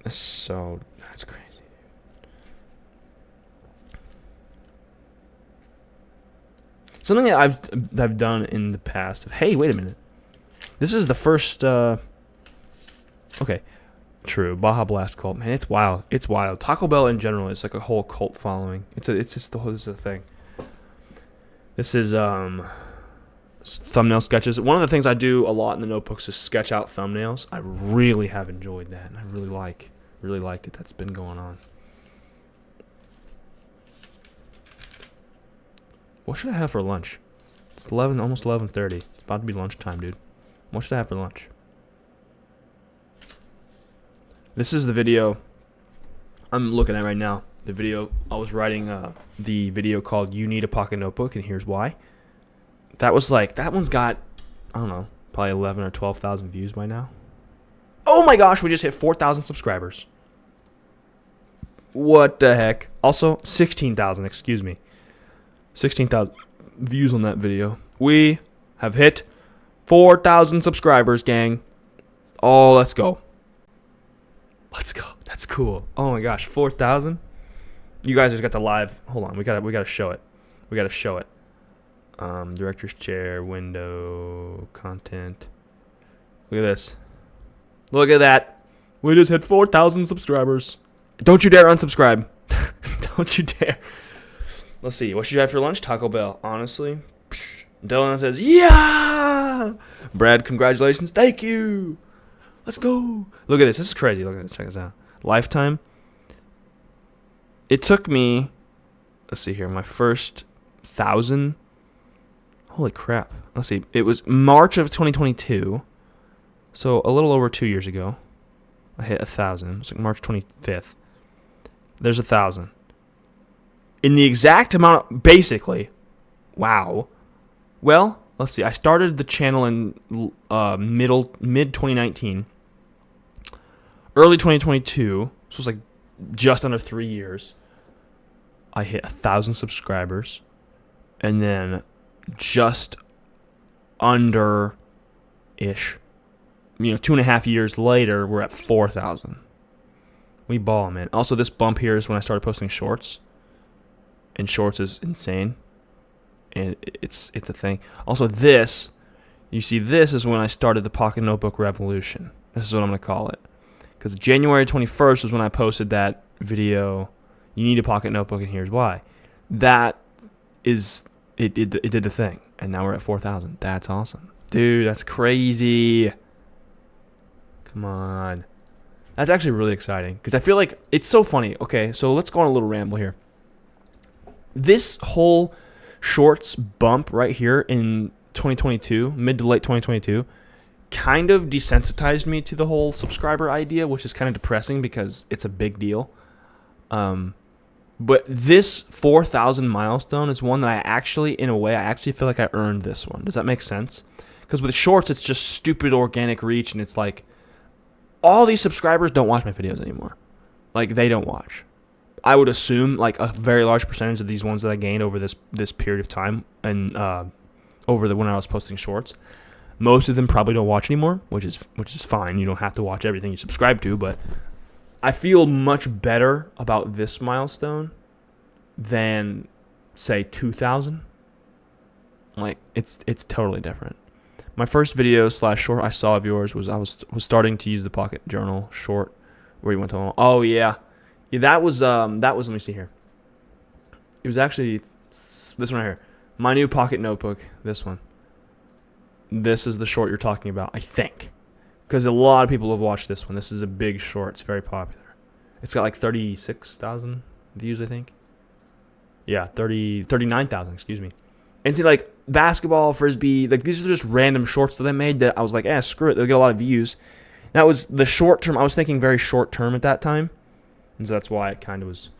That's crazy. Something that I've done in the past... Hey, wait a minute. This is the first... Okay. True. Baja Blast cult. Man, it's wild. It's wild. Taco Bell in general is like a whole cult following. This is the thing. This is thumbnail sketches. One of the things I do a lot in the notebooks is sketch out thumbnails. I really have enjoyed that, and I really like that that's been going on. What should I have for lunch? It's almost 11:30. It's about to be lunchtime, dude. What should I have for lunch? This is the video I'm looking at right now. The video I was writing, the video called "You Need a Pocket Notebook," and here's why. That one's got, I don't know, probably 11 or 12,000 views by now. Oh my gosh, we just hit 4,000 subscribers. What the heck? Also, 16,000, excuse me. 16,000 views on that video. We have hit 4,000 subscribers, gang. Oh, let's go. Let's go. That's cool. Oh my gosh, 4,000? You guys just got the live. Hold on, we gotta show it. We gotta show it. Director's chair, window, content. Look at this. Look at that. We just hit 4,000 subscribers. Don't you dare unsubscribe. Don't you dare. Let's see. What should you have for lunch? Taco Bell. Honestly. Dylan says, yeah! Brad, congratulations. Thank you. Let's go. Look at this. This is crazy. Look at this. Check this out. Lifetime. It took me, let's see here, my first 1,000. Holy crap. Let's see. It was March of 2022. So a little over 2 years ago. I hit 1,000. It's like March 25th. There's 1,000. In the exact amount, basically. Wow. Well, let's see. I started the channel in mid 2019. Early 2022. So it was like just under 3 years. I hit 1,000 subscribers. And then just under-ish. 2.5 years later, we're at 4,000. We ball, man. Also, this bump here is when I started posting shorts. And shorts is insane. And it's a thing. Also, this, you see, this is when I started the Pocket Notebook Revolution. This is what I'm going to call it. Because January 21st was when I posted that video, you need a pocket notebook, and here's why. That is, it did the thing. And now we're at 4,000. That's awesome. Dude, that's crazy. Come on. That's actually really exciting. Because I feel like it's so funny. Okay, so let's go on a little ramble here. This whole shorts bump right here in 2022, mid to late 2022, kind of desensitized me to the whole subscriber idea, which is kind of depressing because it's a big deal. But this 4,000 milestone is one that I actually, in a way, I actually feel like I earned this one. Does that make sense? Because with shorts, it's just stupid organic reach, and it's like, all these subscribers don't watch my videos anymore. Like, they don't watch. I would assume, like, a very large percentage of these ones that I gained over this period of time, and when I was posting shorts, most of them probably don't watch anymore, which is fine. You don't have to watch everything you subscribe to, but I feel much better about this milestone than, say, 2,000. Like, it's totally different. My first video / short I saw of yours was I was starting to use the Pocket Journal short where you went to, oh yeah, that was let me see here. It was actually this one right here, my new Pocket Notebook. This one. This is the short you're talking about, I think, because a lot of people have watched this one. This is a big short. It's very popular. It's got like 36,000 views, I think. Yeah, 39,000, excuse me. And see, like, basketball, frisbee, like, these are just random shorts that I made that I was like, screw it, they'll get a lot of views. That was the short term. I was thinking very short term at that time, and so that's why it kind of was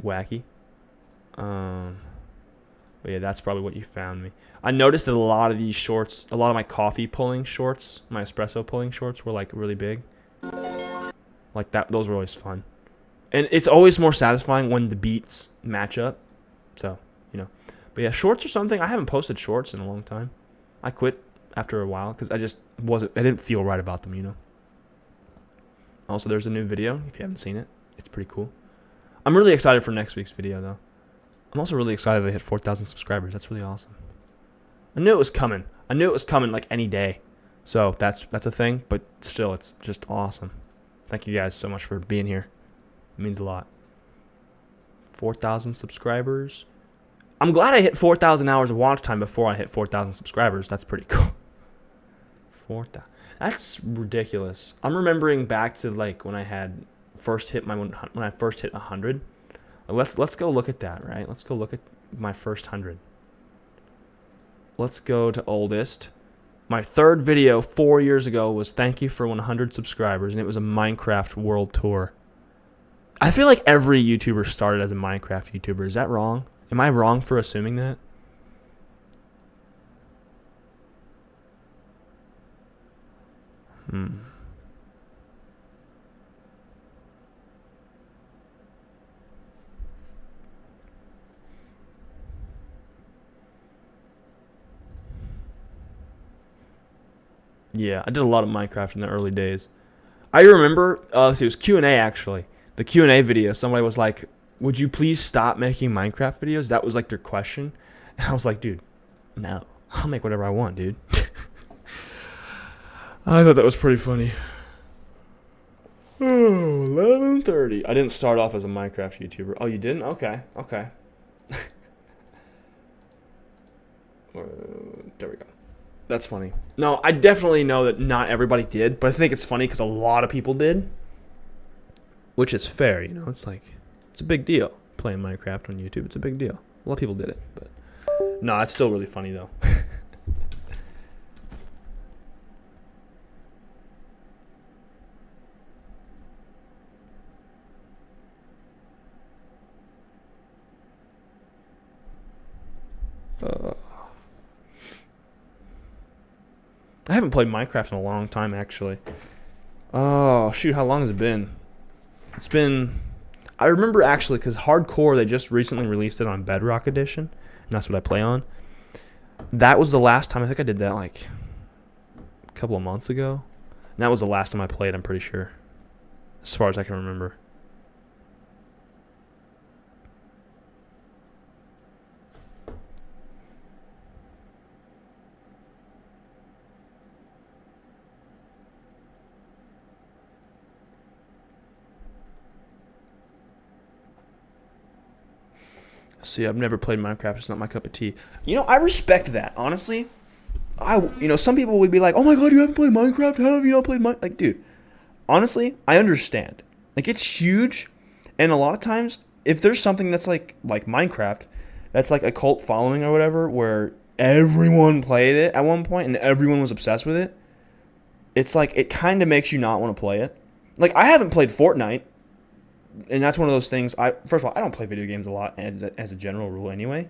wacky. But yeah, that's probably what you found me. I noticed that a lot of these shorts, a lot of my coffee pulling shorts, my espresso pulling shorts were like really big. Like that, those were always fun. And it's always more satisfying when the beats match up. So, But yeah, shorts are something. I haven't posted shorts in a long time. I quit after a while because I didn't feel right about them, Also, there's a new video. If you haven't seen it, it's pretty cool. I'm really excited for next week's video, though. I'm also really excited to hit 4,000 subscribers. That's really awesome. I knew it was coming. I knew it was coming like any day. So that's a thing, but still, it's just awesome. Thank you guys so much for being here. It means a lot. 4,000 subscribers. I'm glad I hit 4,000 hours of watch time before I hit 4,000 subscribers. That's pretty cool. 4,000. That's ridiculous. I'm remembering back to like when I had first hit 100. Let's go look at that, right? Let's go look at my first 100. Let's go to oldest. My third video 4 years ago was thank you for 100 subscribers, and it was a Minecraft world tour. I feel like every YouTuber started as a Minecraft YouTuber. Is that wrong? Am I wrong for assuming that? Yeah, I did a lot of Minecraft in the early days. I remember, it was Q&A actually. The Q&A video, somebody was like, would you please stop making Minecraft videos? That was like their question. And I was like, dude, no. I'll make whatever I want, dude. I thought that was pretty funny. Oh, 11:30. I didn't start off as a Minecraft YouTuber. Oh, you didn't? Okay. There we go. That's funny. No, I definitely know that not everybody did, but I think it's funny because a lot of people did, which is fair, you know. It's like, it's a big deal playing Minecraft on YouTube. It's a big deal. A lot of people did it, but no, it's still really funny though. I haven't played Minecraft in a long time, actually. Oh, shoot, how long has it been? It's been... I remember, actually, because Hardcore, they just recently released it on Bedrock Edition, and that's what I play on. That was the last time, I think I did that, like, a couple of months ago. And that was the last time I played, I'm pretty sure. As far as I can remember. See, I've never played Minecraft. It's not my cup of tea. You know, I respect that, honestly. Some people would be like, "Oh my god, you haven't played Minecraft? How have you not played Minecraft?" Like, dude, honestly, I understand. Like, it's huge, and a lot of times, if there's something that's like Minecraft, that's like a cult following or whatever, where everyone played it at one point and everyone was obsessed with it, it's like it kind of makes you not want to play it. Like, I haven't played Fortnite. And that's one of those things. First of all, I don't play video games a lot as a general rule anyway.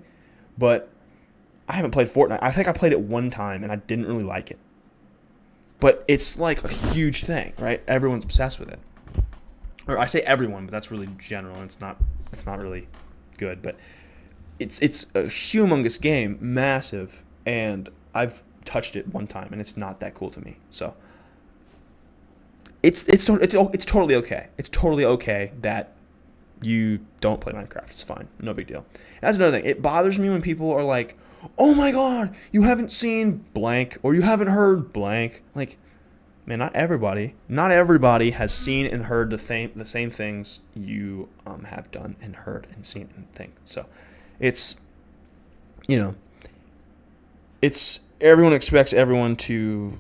But I haven't played Fortnite. I think I played it one time and I didn't really like it. But it's like a huge thing, right? Everyone's obsessed with it. Or I say everyone, but that's really general. And it's not really good. But it's a humongous game, massive, and I've touched it one time and it's not that cool to me. So It's totally okay. It's totally okay that you don't play Minecraft. It's fine. No big deal. That's another thing. It bothers me when people are like, "Oh my god, you haven't seen blank or you haven't heard blank." Like, man, not everybody has seen and heard the same things you have done and heard and seen and think. So, it's it's everyone expects everyone to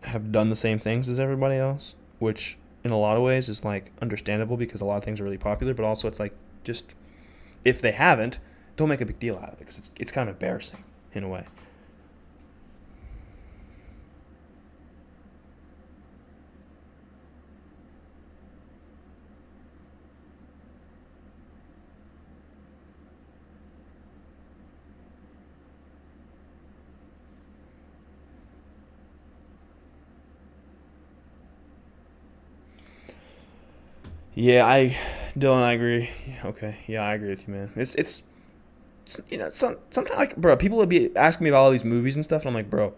have done the same things as everybody else, which in a lot of ways is like understandable because a lot of things are really popular, but also it's like, just if they haven't, don't make a big deal out of it because it's kind of embarrassing in a way. Yeah, Dylan, I agree. Okay, yeah, I agree with you, man. It's sometimes, like, bro, people would be asking me about all these movies and stuff, and I'm like, bro,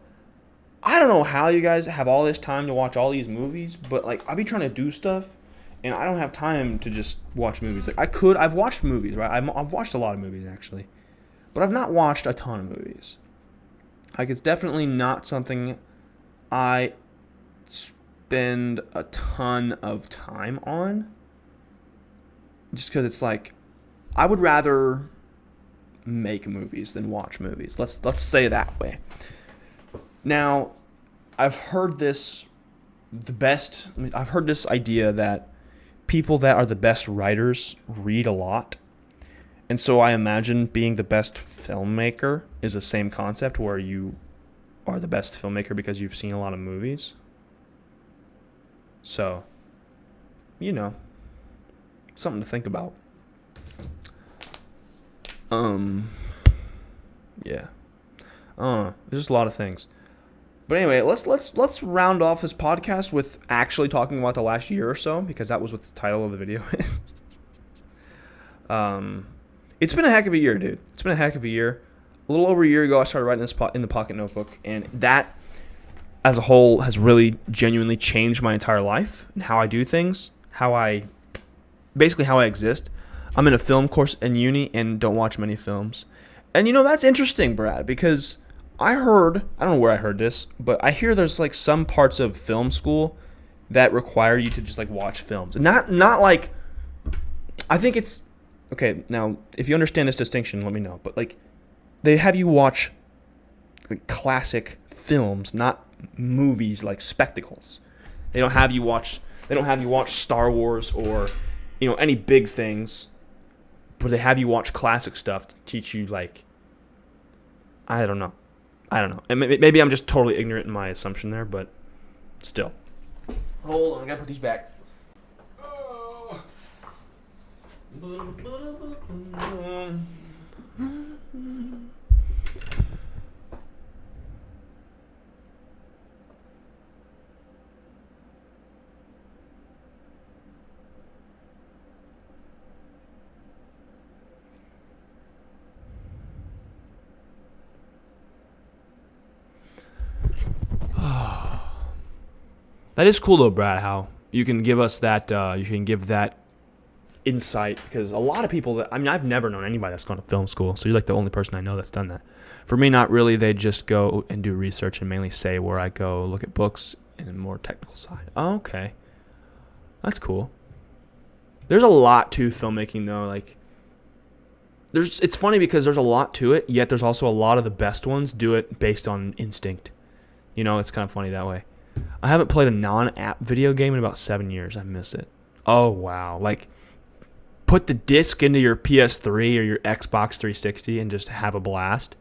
I don't know how you guys have all this time to watch all these movies, but like, I'll be trying to do stuff, and I don't have time to just watch movies. Like, I've watched movies, right? I've watched a lot of movies actually, but I've not watched a ton of movies. Like, it's definitely not something I spend a ton of time on. Just because it's like, I would rather make movies than watch movies. Let's say it that way. Now, I've heard this idea that people that are the best writers read a lot. And so I imagine being the best filmmaker is the same concept where you are the best filmmaker because you've seen a lot of movies. So, something to think about. Yeah. There's just a lot of things. But anyway, let's round off this podcast with actually talking about the last year or so, because that was what the title of the video is. It's been a heck of a year, dude. It's been a heck of a year. A little over a year ago, I started writing this in the pocket notebook, and that, as a whole, has really genuinely changed my entire life and how I do things, basically how I exist. I'm in a film course in uni and don't watch many films. And that's interesting, Brad, because I don't know where I heard this, but I hear there's like some parts of film school that require you to just like watch films. Not like, I think it's, okay, now if you understand this distinction, let me know. But like, they have you watch like classic films, not movies like spectacles. They don't have you watch Star Wars or, any big things, but they have you watch classic stuff to teach you like, I don't know. And maybe I'm just totally ignorant in my assumption there, but still. Hold on, I gotta put these back. That is cool though, Brad, how you can give us that, give that insight, because a lot of people I've never known anybody that's gone to film school, so you're like the only person I know that's done that. For me, not really. They just go and do research and mainly say where I go look at books and a more technical side. Oh, okay. That's cool. There's a lot to filmmaking though, like, it's funny because there's a lot to it, yet there's also a lot of the best ones do it based on instinct. It's kind of funny that way. I haven't played a non-app video game in about 7 years. I miss it. Oh, wow. Like, put the disc into your PS3 or your Xbox 360 and just have a blast.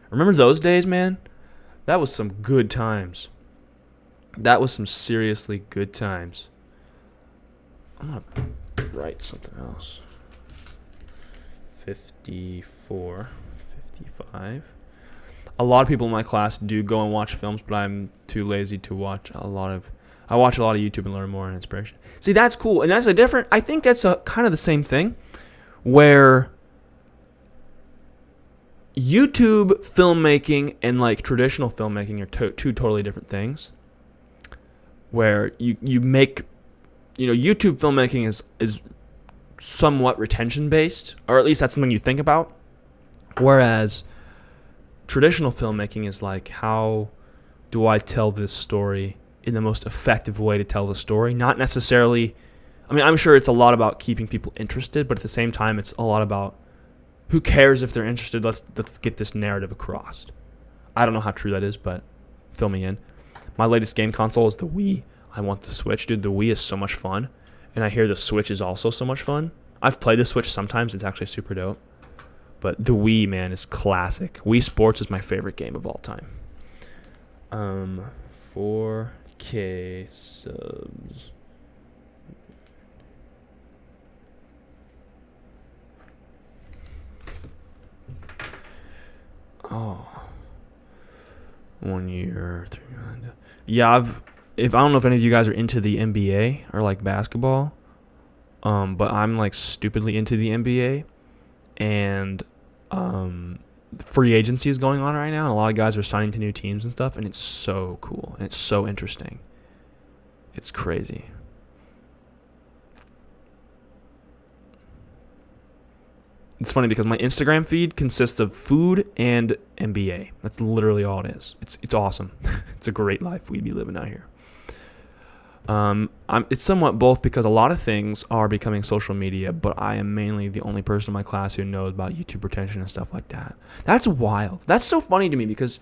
Remember those days, man? That was some good times. That was some seriously good times. I'm going to write something else. 54, 55. A lot of people in my class do go and watch films, but I'm too lazy to watch I watch a lot of YouTube and learn more on inspiration. See, that's cool. And that's I think that's a kind of the same thing, where YouTube filmmaking and like traditional filmmaking are two totally different things. Where you make, YouTube filmmaking is somewhat retention based, or at least that's something you think about. Whereas traditional filmmaking is like, how do I tell this story in the most effective way to tell the story? Not necessarily, I'm sure it's a lot about keeping people interested, but at the same time, it's a lot about who cares if they're interested. Let's get this narrative across. I don't know how true that is, but fill me in. My latest game console is the Wii. I want the Switch, dude. The Wii is so much fun, and I hear the Switch is also so much fun. I've played the Switch sometimes. It's actually super dope. But the Wii, man, is classic. Wii Sports is my favorite game of all time. 4K subs. Oh. 1 year, 300. Yeah, I don't know if any of you guys are into the NBA or like basketball. But I'm like stupidly into the NBA, and free agency is going on right now, and a lot of guys are signing to new teams and stuff, and it's so cool and it's so interesting. It's crazy. It's funny because my Instagram feed consists of food and NBA. That's literally all it is. It's awesome. It's a great life we'd be living out here. It's somewhat both, because a lot of things are becoming social media, but I am mainly the only person in my class who knows about YouTube retention and stuff like that. That's wild. That's so funny to me, because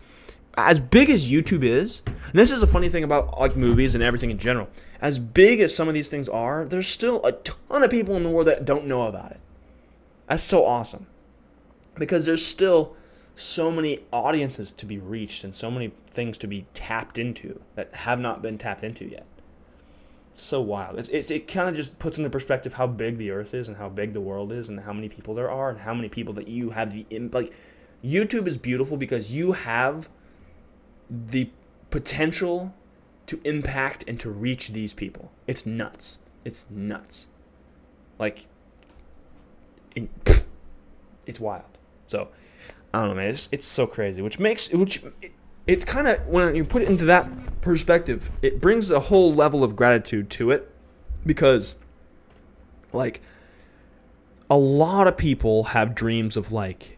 as big as YouTube is, and this is a funny thing about like movies and everything in general, as big as some of these things are, there's still a ton of people in the world that don't know about it. That's so awesome, because there's still so many audiences to be reached and so many things to be tapped into that have not been tapped into yet. So wild. It kind of just puts into perspective how big the earth is and how big the world is and how many people there are and how many people that you have like YouTube is beautiful because you have the potential to impact and to reach these people. It's nuts. It's nuts. Like it's wild. So I don't know, man. It's so crazy, it's kind of, when you put it into that perspective, it brings a whole level of gratitude to it, because like a lot of people have dreams of like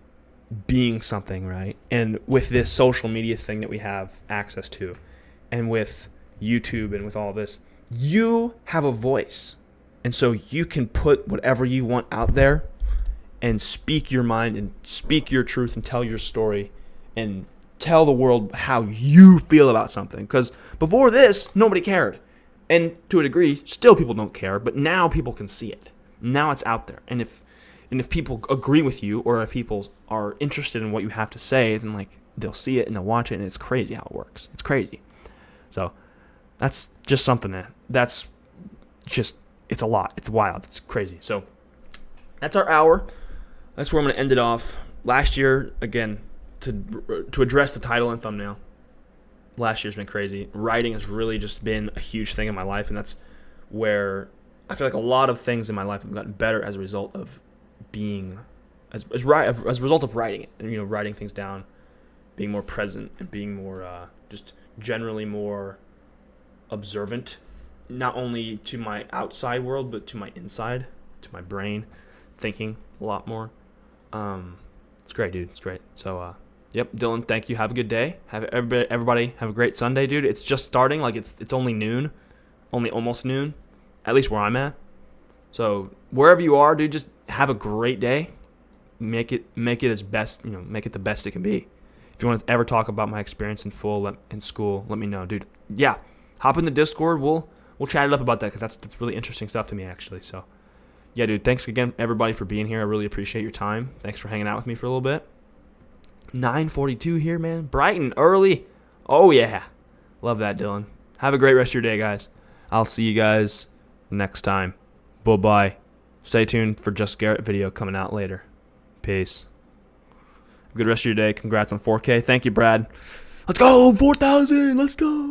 being something, right? And with this social media thing that we have access to, and with YouTube and with all this, you have a voice, and so you can put whatever you want out there and speak your mind and speak your truth and tell your story and tell the world how you feel about something. Because before this, nobody cared. And to a degree, still people don't care, but now people can see it. Now it's out there. And if people agree with you, or if people are interested in what you have to say, then like they'll see it and they'll watch it, and it's crazy how it works. It's crazy. So that's just something that's just, it's a lot. It's wild. It's crazy. So that's our hour. That's where I'm going to end it off. Last year, again, to address the title and thumbnail, last year's been crazy. Writing has really just been a huge thing in my life, and that's where I feel like a lot of things in my life have gotten better as a result of being, as a result of writing it, and writing things down, being more present, and being more just generally more observant, not only to my outside world but to my inside, to my brain, thinking a lot more. It's great, dude. It's great. So, yep, Dylan, thank you. Have a good day. Have everybody have a great Sunday, dude. It's just starting. Like it's only noon, almost noon, at least where I'm at. So wherever you are, dude, just have a great day. Make it as best, make it the best it can be. If you want to ever talk about my experience in school, let me know, dude. Yeah, hop in the Discord. We'll chat it up about that, because that's really interesting stuff to me, actually. So. Yeah, dude, thanks again, everybody, for being here. I really appreciate your time. Thanks for hanging out with me for a little bit. 9:42 here, man. Bright and early. Oh, yeah. Love that, Dylan. Have a great rest of your day, guys. I'll see you guys next time. Bye-bye. Stay tuned for Just Garrett video coming out later. Peace. Good rest of your day. Congrats on 4K. Thank you, Brad. Let's go. 4,000. Let's go.